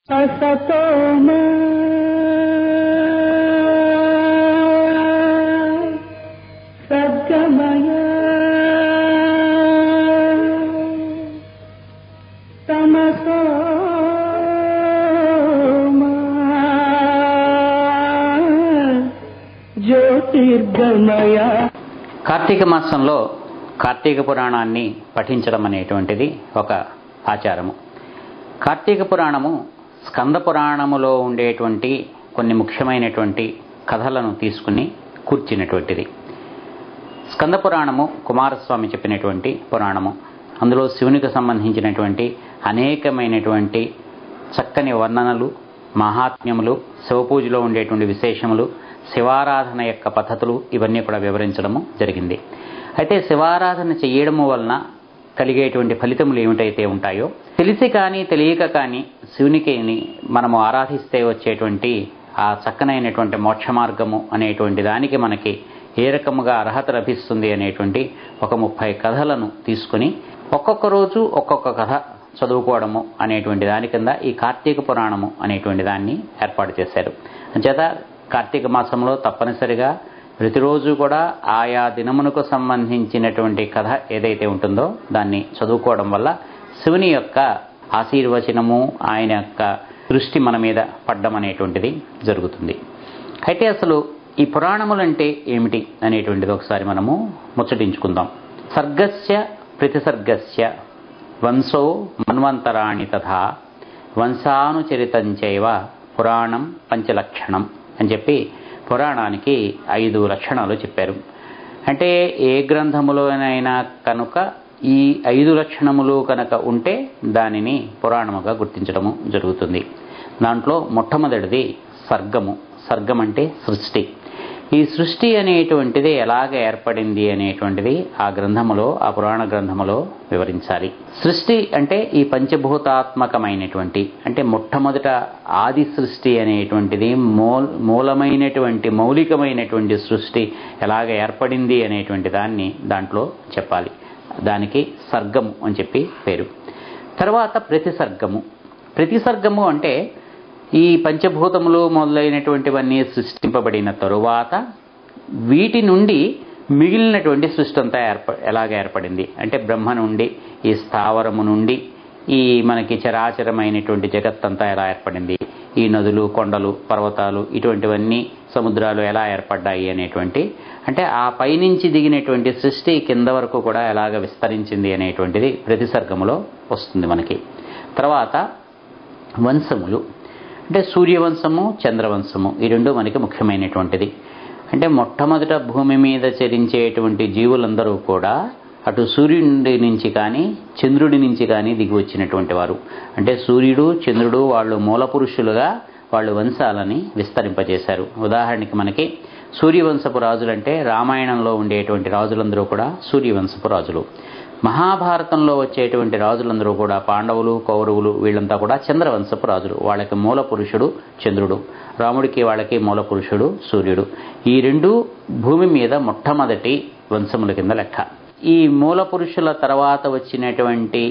असतोमा सद्गमय तमसोमा జ్యోతిర్గమయ. కార్తీక మాసంలో కార్తీక పురాణాన్ని పఠించడం అనేటువంటిది ఒక ఆచారము. కార్తీక పురాణము స్కంద పురాణములో ఉండేటువంటి కొన్ని ముఖ్యమైనటువంటి కథలను తీసుకుని కూర్చినటువంటిది. స్కంద పురాణము కుమారస్వామి చెప్పినటువంటి పురాణము. అందులో శివునికి సంబంధించినటువంటి అనేకమైనటువంటి చక్కని వర్ణనలు, మహాత్మ్యములు, శివపూజలో ఉండేటువంటి విశేషములు, శివారాధన యొక్క పద్ధతులు ఇవన్నీ కూడా వివరించడము జరిగింది. అయితే శివారాధన చేయడము వలన కలిగేటువంటి ఫలితములు ఏమిటైతే ఉంటాయో, తెలిసి కానీ తెలియక కానీ శివునికి మనము ఆరాధిస్తే వచ్చేటువంటి ఆ చక్కనైనటువంటి మోక్ష మార్గము అనేటువంటి దానికి మనకి ఏ రకముగా అర్హత లభిస్తుంది అనేటువంటి ఒక 30 కథలను తీసుకుని ఒక్కొక్క రోజు ఒక్కొక్క కథ చదువుకోవడము అనేటువంటి దాని కింద ఈ కార్తీక పురాణము అనేటువంటి దాన్ని ఏర్పాటు చేశారు. అంచేత కార్తీక మాసంలో తప్పనిసరిగా ప్రతిరోజు కూడా ఆయా దినమునకు సంబంధించినటువంటి కథ ఏదైతే ఉంటుందో దాన్ని చదువుకోవడం వల్ల శివుని యొక్క ఆశీర్వచనము, ఆయన యొక్క దృష్టి మన మీద పడ్డం అనేటువంటిది జరుగుతుంది. అయితే అసలు ఈ పురాణములంటే ఏమిటి అనేటువంటిది ఒకసారి మనము ముచ్చటించుకుందాం. సర్గస్య ప్రతిసర్గస్య వంశో మన్వంతరాణి తథా వంశానుచరితంచైవ పురాణం పంచలక్షణం అని చెప్పి పురాణానికి 5 లక్షణాలు చెప్పారు. అంటే ఏ గ్రంథములోనైనా కనుక ఈ 5 లక్షణములు కనుక ఉంటే దానిని పురాణముగా గుర్తించడము జరుగుతుంది. దాంట్లో మొట్టమొదటిది సర్గము. సర్గం అంటే సృష్టి. ఈ సృష్టి అనేటువంటిది ఎలాగ ఏర్పడింది అనేటువంటిది ఆ గ్రంథములో, ఆ పురాణ గ్రంథములో వివరించాలి. సృష్టి అంటే ఈ పంచభూతాత్మకమైనటువంటి, అంటే మొట్టమొదట ఆది సృష్టి అనేటువంటిది మూలమైనటువంటి మౌలికమైనటువంటి సృష్టి ఎలాగ ఏర్పడింది అనేటువంటి దాన్ని దాంట్లో చెప్పాలి. దానికి సర్గము అని చెప్పి పేరు. తర్వాత ప్రతిసర్గము. ప్రతిసర్గము అంటే ఈ పంచభూతములు మొదలైనటువంటివన్నీ సృష్టింపబడిన తరువాత వీటి నుండి మిగిలినటువంటి సృష్టి అంతా ఎలాగ ఏర్పడింది అంటే బ్రహ్మ నుండి, ఈ స్థావరము నుండి ఈ మనకి చరాచరమైనటువంటి జగత్తంతా ఎలా ఏర్పడింది, ఈ నదులు, కొండలు, పర్వతాలు, ఇటువంటివన్నీ సముద్రాలు ఎలా ఏర్పడ్డాయి అనేటువంటి, అంటే ఆ పైనుంచి దిగినటువంటి సృష్టి కింద వరకు కూడా ఎలాగ విస్తరించింది అనేటువంటిది ప్రతిసర్గములో వస్తుంది మనకి. తర్వాత వంశములు అంటే సూర్యవంశము, చంద్రవంశము, ఈ రెండు మనకి ముఖ్యమైనటువంటిది. అంటే మొట్టమొదట భూమి మీద చరించేటువంటి జీవులందరూ కూడా అటు సూర్యుడి నుంచి కానీ చంద్రుడి నుంచి కానీ దిగి వచ్చినటువంటి వారు. అంటే సూర్యుడు, చంద్రుడు వాళ్ళు మూల పురుషులుగా వాళ్ళు వంశాలని విస్తరింపజేశారు. ఉదాహరణకి మనకి సూర్యవంశపు రాజులంటే రామాయణంలో ఉండేటువంటి రాజులందరూ కూడా సూర్యవంశపు రాజులు. మహాభారతంలో వచ్చేటువంటి రాజులందరూ కూడా పాండవులు, కౌరవులు వీళ్ళంతా కూడా చంద్రవంశపు రాజులు. వాళ్ళకి మూల పురుషుడు చంద్రుడు, రాముడికి వాళ్ళకి మూల పురుషుడు సూర్యుడు. ఈ రెండు భూమి మీద మొట్టమొదటి వంశముల కింద లెక్క. ఈ మూల పురుషుల తర్వాత వచ్చినటువంటి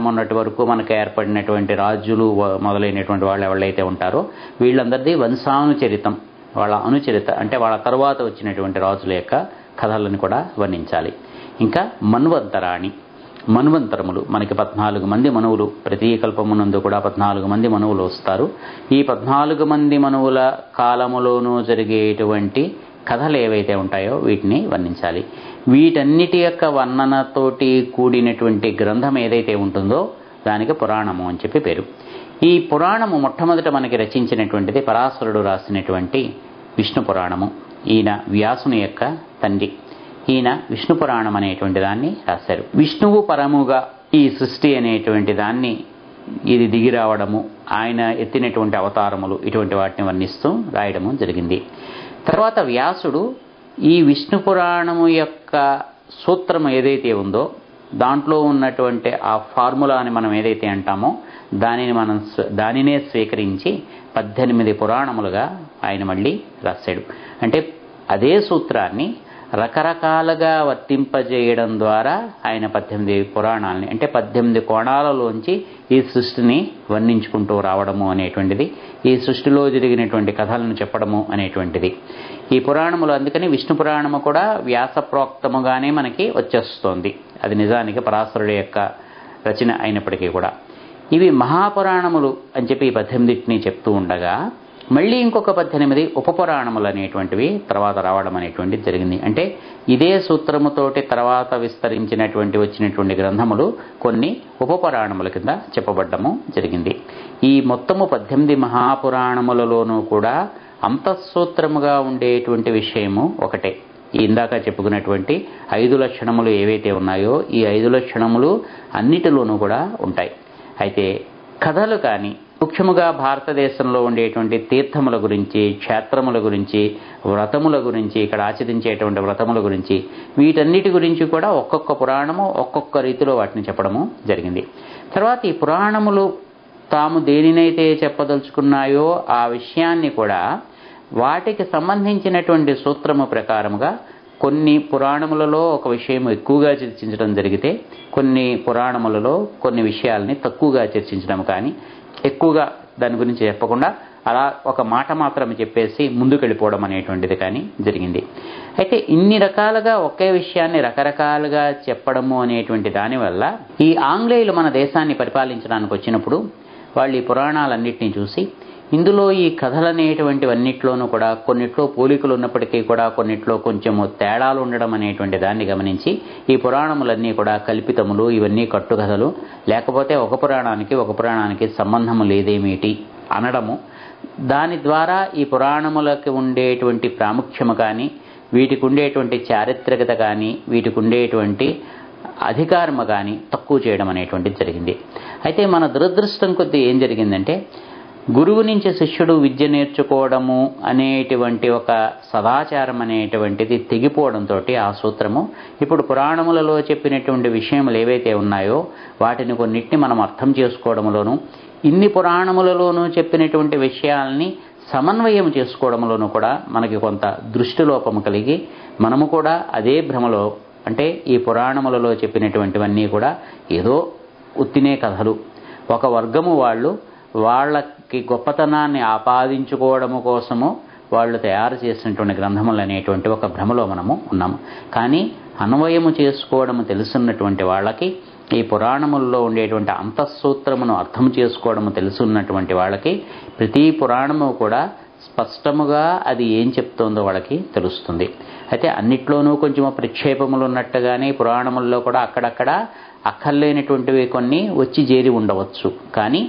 మొన్నటి వరకు మనకు ఏర్పడినటువంటి రాజులు మొదలైనటువంటి వాళ్ళు ఎవరైతే ఉంటారో వీళ్ళందరిది వంశానుచరితం. వాళ్ళ అనుచరిత అంటే వాళ్ళ తర్వాత వచ్చినటువంటి రాజుల యొక్క కథలను కూడా వర్ణించాలి. ఇంకా మన్వంతరాణి. మన్వంతరములు మనకి 14 మంది మనువులు, ప్రతి కల్పమునందు కూడా 14 మంది మనువులు వస్తారు. ఈ 14 మంది మనువుల కాలములోనూ జరిగేటువంటి కథలు ఏవైతే ఉంటాయో వీటిని వర్ణించాలి. వీటన్నిటి యొక్క వర్ణనతోటి కూడినటువంటి గ్రంథం ఏదైతే ఉంటుందో దానికి పురాణము అని చెప్పి పేరు. ఈ పురాణము మొట్టమొదట మనకి రచించినటువంటిది పరాశరుడు రాసినటువంటి విష్ణు పురాణము. ఈయన వ్యాసుని యొక్క తండ్రి. ఈయన విష్ణు పురాణం అనేటువంటి దాన్ని రాశారు. విష్ణువు పరముగా ఈ సృష్టి అనేటువంటి దాన్ని ఇది దిగి రావడము, ఆయన ఎత్తినటువంటి అవతారములు, ఇటువంటి వాటిని వర్ణిస్తూ రాయడము జరిగింది. తర్వాత వ్యాసుడు ఈ విష్ణు పురాణము యొక్క సూత్రం ఏదైతే ఉందో దాంట్లో ఉన్నటువంటి ఆ ఫార్ములా అని మనం ఏదైతే అంటామో దానినే స్వీకరించి 18 పురాణములుగా ఆయన మళ్ళీ రాశాడు. అంటే అదే సూత్రాన్ని రకరకాలుగా వర్తింపజేయడం ద్వారా ఆయన 18 పురాణాలని అంటే 18 కోణాలలోంచి ఈ సృష్టిని వర్ణించుకుంటూ రావడము అనేటువంటిది, ఈ సృష్టిలో జరిగినటువంటి కథలను చెప్పడము అనేటువంటిది. ఈ పురాణములు అందుకని విష్ణు పురాణము కూడా వ్యాసప్రోక్తముగానే మనకి వచ్చేస్తోంది. అది నిజానికి పరాశరుడి యొక్క రచన అయినప్పటికీ కూడా. ఇవి మహాపురాణములు అని చెప్పి ఈ 18ని చెప్తూ ఉండగా మళ్ళీ ఇంకొక 18 ఉపపురాణములు అనేటువంటివి తర్వాత రావడం అనేటువంటిది జరిగింది. అంటే ఇదే సూత్రముతోటి తర్వాత విస్తరించినటువంటి వచ్చినటువంటి గ్రంథములు కొన్ని ఉపపురాణముల కింద చెప్పబడ్డము జరిగింది. ఈ మొత్తము 18 మహాపురాణములలోనూ కూడా అంతఃసూత్రముగా ఉండేటువంటి విషయము ఒకటే. ఈ ఇందాక చెప్పుకున్నటువంటి 5 లక్షణములు ఏవైతే ఉన్నాయో ఈ 5 లక్షణములు అన్నిటిలోనూ కూడా ఉంటాయి. అయితే కథలు కానీ ముఖ్యముగా భారతదేశంలో ఉండేటువంటి తీర్థముల గురించి, క్షేత్రముల గురించి, వ్రతముల గురించి, ఇక్కడ ఆచరించేటువంటి వ్రతముల గురించి, వీటన్నిటి గురించి కూడా ఒక్కొక్క పురాణము ఒక్కొక్క రీతిలో వాటిని చెప్పడము జరిగింది. తర్వాత ఈ పురాణములు తాము దేనినైతే చెప్పదలుచుకున్నాయో ఆ విషయాన్ని కూడా వాటికి సంబంధించినటువంటి సూత్రము ప్రకారముగా కొన్ని పురాణములలో ఒక విషయం ఎక్కువగా చర్చించడం జరిగితే కొన్ని పురాణములలో కొన్ని విషయాల్ని తక్కువగా చర్చించడం కానీ, ఎక్కువగా దాని గురించి చెప్పకుండా అలా ఒక మాట మాత్రం చెప్పేసి ముందుకెళ్ళిపోవడం అనేటువంటిది కానీ జరిగింది. అయితే ఇన్ని రకాలుగా ఒకే విషయాన్ని రకరకాలుగా చెప్పడము అనేటువంటి దానివల్ల ఈ ఆంగ్లేయులు మన దేశాన్ని పరిపాలించడానికి వచ్చినప్పుడు వాళ్ళు ఈ పురాణాలన్నింటినీ చూసి ఇందులో ఈ కథలనేటువంటివన్నిట్లోనూ కూడా కొన్నిట్లో పోలికలు ఉన్నప్పటికీ కూడా కొన్నిట్లో కొంచెము తేడాలు ఉండడం అనేటువంటి దాన్ని గమనించి ఈ పురాణములన్నీ కూడా కల్పితములు, ఇవన్నీ కట్టుకథలు, లేకపోతే ఒక పురాణానికి సంబంధము లేదేమిటి అనడము, దాని ద్వారా ఈ పురాణములకు ఉండేటువంటి ప్రాముఖ్యము కానీ, వీటికి ఉండేటువంటి చారిత్రకత కానీ, వీటికి ఉండేటువంటి అధికారము కానీ తక్కువ చేయడం అనేటువంటిది జరిగింది. అయితే మన దురదృష్టం కొద్దీ ఏం జరిగిందంటే గురువు నుంచి శిష్యుడు విద్య నేర్చుకోవడము అనేటువంటి ఒక సదాచారం అనేటువంటిది తెగిపోవడంతో ఆ సూత్రము ఇప్పుడు పురాణములలో చెప్పినటువంటి విషయములు ఏవైతే ఉన్నాయో వాటిని కొన్నిటిని మనం అర్థం చేసుకోవడంలోనూ, ఇన్ని పురాణములలోనూ చెప్పినటువంటి విషయాల్ని సమన్వయం చేసుకోవడంలోనూ కూడా మనకి కొంత దృష్టిలోపము కలిగి మనము కూడా అదే భ్రమలో, అంటే ఈ పురాణములలో చెప్పినటువంటివన్నీ కూడా ఏదో ఉత్తినే కథలు, ఒక వర్గము వాళ్ళకి గొప్పతనాన్ని ఆపాదించుకోవడము కోసము వాళ్ళు తయారు చేసినటువంటి గ్రంథములు అనేటువంటి ఒక భ్రమలో మనము ఉన్నాము. కానీ అన్వయము చేసుకోవడము తెలుసున్నటువంటి వాళ్ళకి, ఈ పురాణముల్లో ఉండేటువంటి అంతఃసూత్రమును అర్థం చేసుకోవడము తెలుసున్నటువంటి వాళ్ళకి ప్రతి పురాణము కూడా స్పష్టముగా అది ఏం చెప్తోందో వాళ్ళకి తెలుస్తుంది. అయితే అన్నిట్లోనూ కొంచెం ప్రక్షేపములు ఉన్నట్టుగానే పురాణముల్లో కూడా అక్కడక్కడ అక్కర్లేనటువంటివి కొన్ని వచ్చి చేరి ఉండవచ్చు. కానీ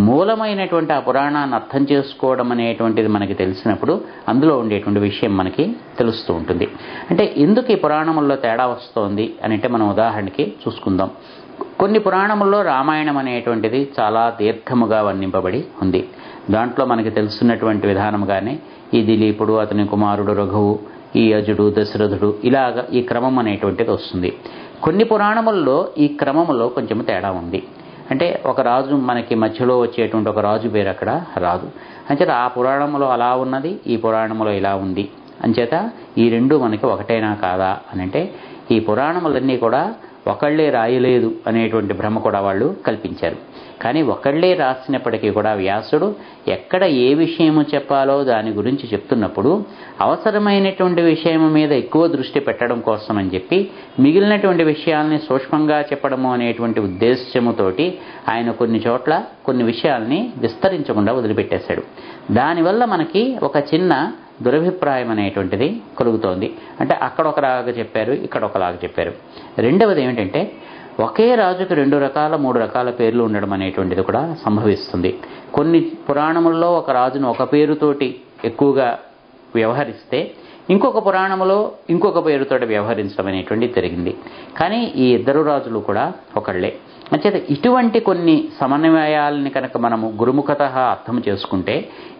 మూలమైనటువంటి ఆ పురాణాన్ని అర్థం చేసుకోవడం అనేటువంటిది మనకి తెలిసినప్పుడు అందులో ఉండేటువంటి విషయం మనకి తెలుస్తూ ఉంటుంది. అంటే ఎందుకు ఈ పురాణముల్లో తేడా వస్తోంది అని అంటే మనం ఉదాహరణకి చూసుకుందాం. కొన్ని పురాణముల్లో రామాయణం అనేటువంటిది చాలా దీర్ఘముగా వర్ణింపబడి ఉంది. దాంట్లో మనకి తెలుసున్నటువంటి విధానముగానే ఈ దిలీపుడు, అతని కుమారుడు రఘువు, ఈ అజుడు, దశరథుడు, ఇలాగా ఈ క్రమం అనేటువంటిది వస్తుంది. కొన్ని పురాణముల్లో ఈ క్రమములో కొంచెం తేడా ఉంది. అంటే ఒక రాజు మనకి మధ్యలో వచ్చేటువంటి ఒక రాజు పేరు అక్కడ రాదు. అంచేత ఆ పురాణంలో అలా ఉన్నది, ఈ పురాణంలో ఇలా ఉంది. అంచేత ఈ రెండు మనకి ఒకటేనా కాదా అని అంటే ఈ పురాణములన్నీ కూడా ఒకళ్లే రాయలేదు అనేటువంటి భ్రమ కూడా వాళ్ళు కల్పించారు. కానీ ఒకళ్లే రాసినప్పటికీ కూడా వ్యాసుడు ఎక్కడ ఏ విషయము చెప్పాలో దాని గురించి చెప్తున్నప్పుడు అవసరమైనటువంటి విషయం మీద ఎక్కువ దృష్టి పెట్టడం కోసం అని చెప్పి మిగిలినటువంటి విషయాల్ని సూక్ష్మంగా చెప్పడము అనేటువంటి ఉద్దేశ్యముతోటి ఆయన కొన్ని చోట్ల కొన్ని విషయాల్ని విస్తరించకుండా వదిలిపెట్టేశాడు. దానివల్ల మనకి ఒక చిన్న దురభిప్రాయం అనేటువంటిది కలుగుతోంది. అంటే అక్కడ ఒకలాగా చెప్పారు, ఇక్కడ ఒకలాగా చెప్పారు. రెండవది ఏమిటంటే ఒకే రాజుకు 2 రకాల 3 రకాల పేర్లు ఉండడం అనేటువంటిది కూడా సంభవిస్తుంది. కొన్ని పురాణముల్లో ఒక రాజును ఒక పేరుతోటి ఎక్కువగా వ్యవహరిస్తే ఇంకొక పురాణములో ఇంకొక పేరుతోటి వ్యవహరించడం అనేటువంటిది జరిగింది. కానీ ఈ ఇద్దరు రాజులు కూడా ఒకళ్లే. అంచేత ఇటువంటి కొన్ని సమన్వయాలని కనుక మనము గురుముఖత అర్థం చేసుకుంటే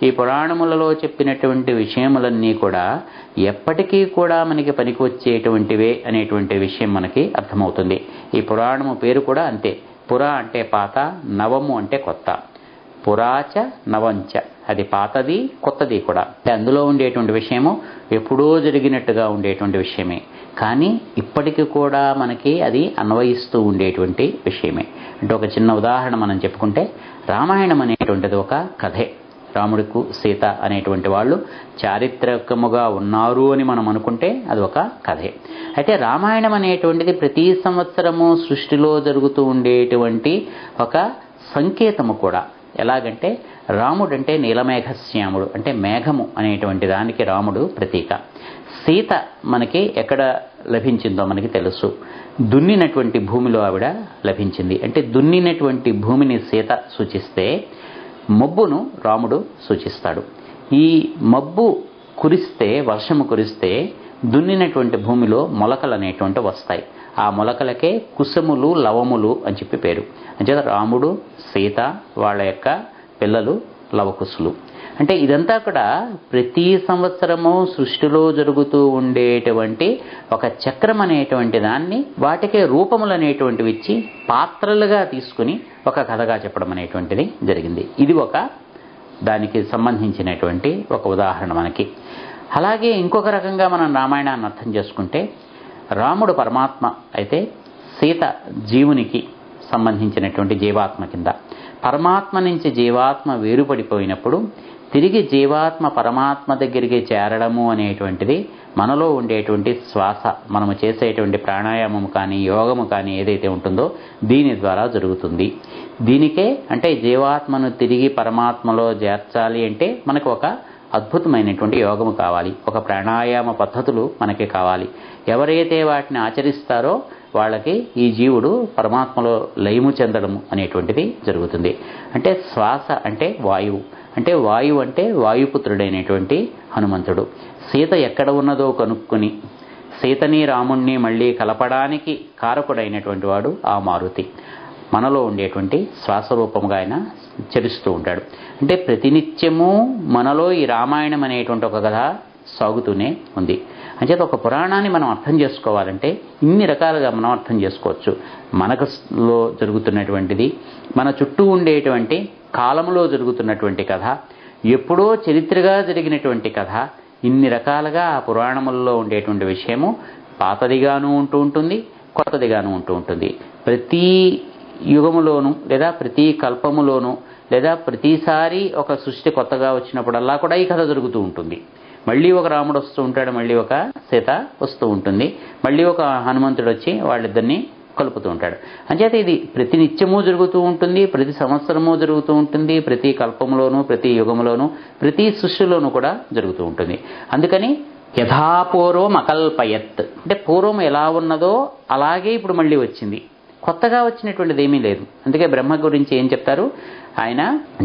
ఈ పురాణములలో చెప్పినటువంటి విషయములన్నీ కూడా ఎప్పటికీ కూడా మనకి పనికి వచ్చేటువంటివే అనేటువంటి విషయం మనకి అర్థమవుతుంది. ఈ పురాణము పేరు కూడా అంతే. పురా అంటే పాత, నవము అంటే కొత్త. పురాచ నవంచ అది పాతది కొత్తది కూడా. అందులో ఉండేటువంటి విషయము ఎప్పుడో జరిగినట్టుగా ఉండేటువంటి విషయమే, కానీ ఇప్పటికీ కూడా మనకి అది అన్వయిస్తూ ఉండేటువంటి విషయమే. అంటే ఒక చిన్న ఉదాహరణ మనం చెప్పుకుంటే, రామాయణం అనేటువంటిది ఒక కథే. రాముడికు సీత అనేటువంటి వాళ్ళు చారిత్రకముగా ఉన్నారు అని మనం అనుకుంటే అది ఒక కథే. అయితే రామాయణం అనేటువంటిది ప్రతి సంవత్సరము సృష్టిలో జరుగుతూ ఉండేటువంటి ఒక సంకేతము కూడా. ఎలాగంటే రాముడంటే నీలమేఘశ్యాముడు, అంటే మేఘము అనేటువంటి దానికి రాముడు ప్రతీక. సీత మనకి ఎక్కడ లభించిందో మనకి తెలుసు, దున్నినటువంటి భూమిలో ఆవిడ లభించింది. అంటే దున్నినటువంటి భూమిని సీత సూచిస్తే, మబ్బును రాముడు సూచిస్తాడు. ఈ మబ్బు కురిస్తే, వర్షము కురిస్తే దున్నినటువంటి భూమిలో మొలకలు అనేటువంటి వస్తాయి. ఆ మొలకలకే కుసుములు లవములు అని చెప్పి పేరు. అంచేత రాముడు సీత వాళ్ళ యొక్క పిల్లలు లవకుశులు. అంటే ఇదంతా కూడా ప్రతి సంవత్సరము సృష్టిలో జరుగుతూ ఉండేటువంటి ఒక చక్రం అనేటువంటి దాన్ని వాటికే రూపములు అనేటువంటివి ఇచ్చి పాత్రలుగా తీసుకుని ఒక కథగా చెప్పడం అనేటువంటిది జరిగింది. ఇది ఒక దానికి సంబంధించినటువంటి ఒక ఉదాహరణ మనకి. అలాగే ఇంకొక రకంగా మనం రామాయణాన్ని అర్థం చేసుకుంటే, రాముడు పరమాత్మ అయితే సీత జీవునికి సంబంధించినటువంటి జీవాత్మ కింద. పరమాత్మ నుంచి జీవాత్మ వేరుపడిపోయినప్పుడు తిరిగి జీవాత్మ పరమాత్మ దగ్గరికి చేరడము అనేటువంటిది మనలో ఉండేటువంటి శ్వాస, మనము చేసేటువంటి ప్రాణాయామము కానీ యోగము కానీ ఏదైతే ఉంటుందో దీని ద్వారా జరుగుతుంది. దీనికే అంటే జీవాత్మను తిరిగి పరమాత్మలో చేర్చాలి అంటే మనకు ఒక అద్భుతమైనటువంటి యోగము కావాలి, ఒక ప్రాణాయామ పద్ధతులు మనకి కావాలి. ఎవరైతే వాటిని ఆచరిస్తారో వాళ్ళకి ఈ జీవుడు పరమాత్మలో లయము చెందడము అనేటువంటిది జరుగుతుంది. అంటే శ్వాస అంటే వాయువు, అంటే వాయువు అంటే వాయుపుత్రుడైనటువంటి హనుమంతుడు. సీత ఎక్కడ ఉన్నదో కనుక్కుని సీతని రాముణ్ణి మళ్ళీ కలపడానికి కారకుడైనటువంటి వాడు ఆ మారుతి. మనలో ఉండేటువంటి శ్వాసరూపముగా ఆయన చరిస్తూ ఉంటాడు. అంటే ప్రతినిత్యము మనలో ఈ రామాయణం అనేటువంటి ఒక కథ సాగుతూనే ఉంది. అంచేత ఒక పురాణాన్ని మనం అర్థం చేసుకోవాలంటే ఇన్ని రకాలుగా మనం అర్థం చేసుకోవచ్చు. మనలో జరుగుతున్నటువంటిది, మన చుట్టూ ఉండేటువంటి కాలంలో జరుగుతున్నటువంటి కథ, ఎప్పుడో చరిత్రగా జరిగినటువంటి కథ, ఇన్ని రకాలుగా ఆ పురాణములలో ఉండేటువంటి విషయము పాతదిగాను ఉంటూ ఉంటుంది, కొత్తదిగాను ఉంటూ ఉంటుంది. ప్రతి యుగములోను లేదా ప్రతి కల్పములోను లేదా ప్రతిసారి ఒక సృష్టి కొత్తగా వచ్చినప్పుడల్లా కూడా ఈ కథ జరుగుతూ ఉంటుంది. మళ్ళీ ఒక రాముడు వస్తూ ఉంటాడు, మళ్ళీ ఒక సీత వస్తూ ఉంటుంది, మళ్ళీ ఒక హనుమంతుడు వచ్చి వాళ్ళిద్దరినీ కలుపుతూ ఉంటాడు. అంచేత ఇది ప్రతి నిత్యము జరుగుతూ ఉంటుంది, ప్రతి సంవత్సరము జరుగుతూ ఉంటుంది, ప్రతి కల్పంలోనూ ప్రతి యుగంలోనూ ప్రతి సృష్టిలోనూ కూడా జరుగుతూ ఉంటుంది. అందుకని యథాపూర్వం అకల్పయత్, అంటే పూర్వం ఎలా ఉన్నదో అలాగే ఇప్పుడు మళ్ళీ వచ్చింది, కొత్తగా వచ్చినటువంటిది ఏమీ లేదు. అందుకే బ్రహ్మ గురించి ఏం చెప్తారు, ఆయన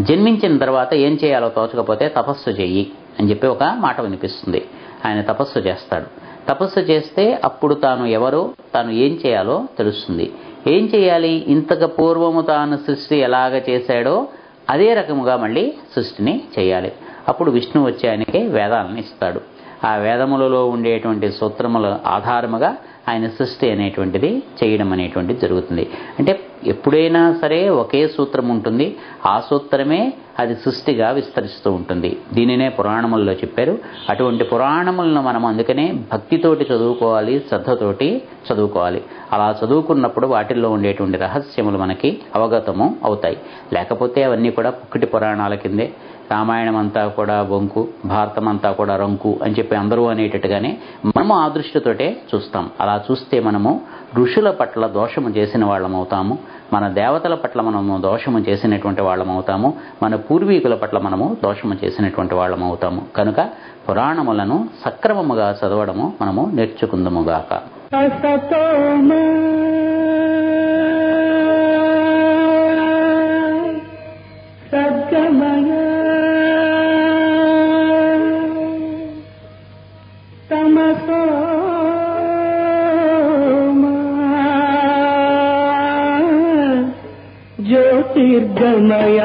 జన్మించిన తర్వాత ఏం చేయాలో తోచకపోతే తపస్సు చెయ్యి అని చెప్పి ఒక మాట వినిపిస్తుంది. ఆయన తపస్సు చేస్తాడు. తపస్సు చేస్తే అప్పుడు తాను ఎవరో, తాను ఏం చేయాలో తెలుస్తుంది. ఏం చేయాలి, ఇంతకు పూర్వము తాను సృష్టి ఎలాగ చేశాడో అదే రకముగా మళ్ళీ సృష్టిని చేయాలి. అప్పుడు విష్ణువు వచ్చి ఆయనకి వేదాలను ఇస్తాడు. ఆ వేదములలో ఉండేటువంటి సూత్రముల ఆధారముగా ఆయన సృష్టి అనేటువంటిది చేయడం అనేటువంటిది జరుగుతుంది. అంటే ఎప్పుడైనా సరే ఒకే సూత్రం ఉంటుంది, ఆ సూత్రమే అది సృష్టిగా విస్తరిస్తూ ఉంటుంది. దీనినే పురాణముల్లో చెప్పారు. అటువంటి పురాణములను మనం అందుకనే భక్తితోటి చదువుకోవాలి, శ్రద్ధతోటి చదువుకోవాలి. అలా చదువుకున్నప్పుడు వాటిల్లో ఉండేటువంటి రహస్యములు మనకి అవగతము అవుతాయి. లేకపోతే అవన్నీ కూడా పుక్కటి పురాణాల కిందే, రామాయణం అంతా కూడా బొంకు, భారతం అంతా కూడా రంకు అని చెప్పి అందరూ అనేటట్టుగానే మనము ఆ దృష్టితోటే చూస్తాం. అలా చూస్తే మనము ఋషుల పట్ల దోషము చేసిన వాళ్ళం అవుతాము, మన దేవతల పట్ల మనము దోషము చేసినటువంటి వాళ్ళం అవుతాము, మన పూర్వీకుల పట్ల మనము దోషము చేసినటువంటి వాళ్ళం అవుతాము. కనుక పురాణములను సక్రమముగా చదవడము మనము నేర్చుకుందముగాక. ज्योतिर्गमय